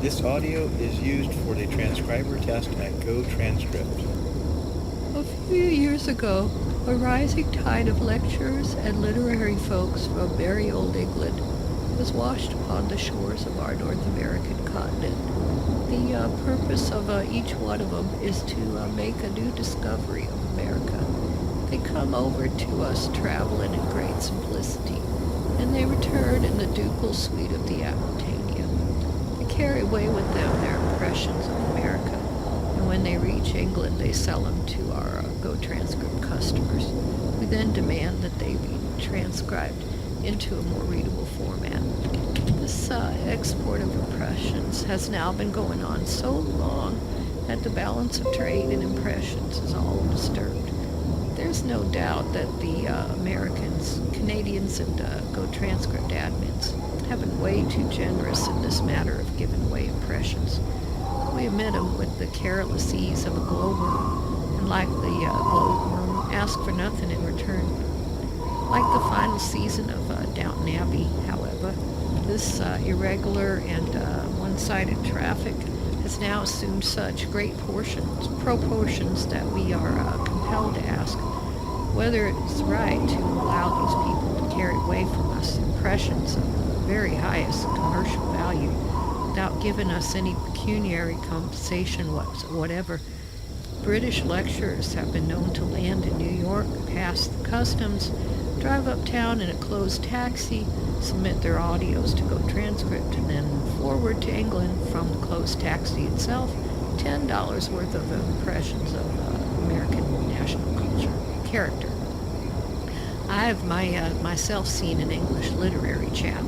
This audio is used for the transcriber test at Gotranscript. A few years ago, a rising tide of lecturers and literary folks from merry old England was washed upon the shores of our North American continent. The purpose of each one of them is to make a new discovery of America. They come over to us traveling in great simplicity, and they return in the ducal suite of the Aquitania. They carry away with them their impressions of America, and when they reach England, they sell them to our Gotranscript customers. We then demand that they be transcribed into a more readable format. This export of impressions has now been going on so long that the balance of trade and impressions is all disturbed. There's no doubt that the Americans, Canadians, and Gotranscript admins have been way too generous in this matter of giving away impressions. We admit them with the careless ease of a glowworm, and like the glowworm, ask for nothing in return. Like the final season of Downton Abbey, however, this irregular and one-sided traffic has now assumed such great proportions that we are compelled to ask whether it's right to allow these people to carry away from us impressions of the very highest commercial value without giving us any pecuniary compensation whatever. British lecturers have been known to land in New York, pass the customs, drive uptown in a closed taxi, submit their audios to Gotranscript, and then forward to England from the closed taxi itself, $10 worth of impressions of American national culture, character. I have myself seen an English literary chap,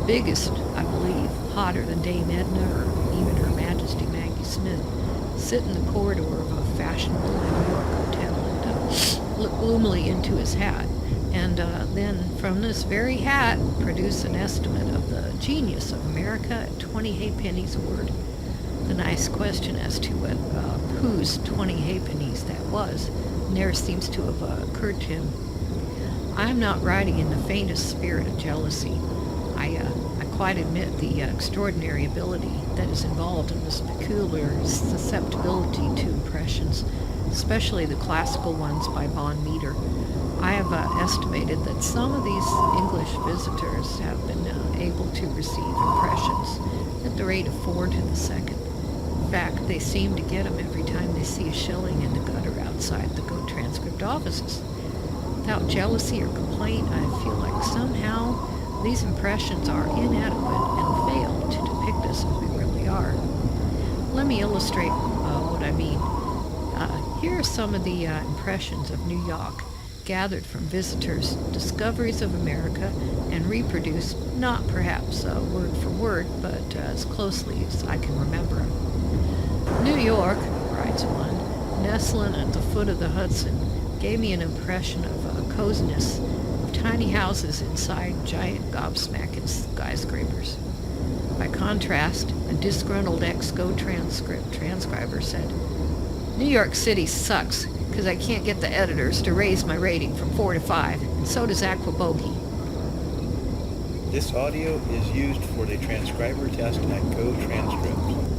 biggest, I believe, hotter than Dame Edna or even Her Majesty Maggie Smith, sit in the corridor of a fashionable New York hotel and look gloomily into his hat, and then from this very hat produce an estimate of the genius of America at 20 halfpennies a word. The nice question as to whose 20 halfpennies that was never seems to have occurred to him. I am not writing in the faintest spirit of jealousy. I quite admit the extraordinary ability that is involved in this peculiar susceptibility to impressions, especially the classical ones by von Meter. I have estimated that some of these English visitors have been able to receive impressions at the rate of 4 to the second. In fact, they seem to get them every time they see a shilling in the gutter outside the Gotranscript offices. Without jealousy or complaint, I feel like somehow these impressions are inadequate and fail to depict us as we really are. Let me illustrate what I mean. Here are some of the impressions of New York, gathered from visitors' discoveries of America and reproduced, not perhaps word for word, but as closely as I can remember. New York, writes one, nestling at the foot of the Hudson, gave me an impression of coziness, of tiny houses inside giant gobsmacking skyscrapers. By contrast, a disgruntled ex-Gotranscript transcriber said, "New York City sucks, because I can't get the editors to raise my rating from 4 to 5, and so does Aquabogie." This audio is used for the transcriber test at Gotranscript.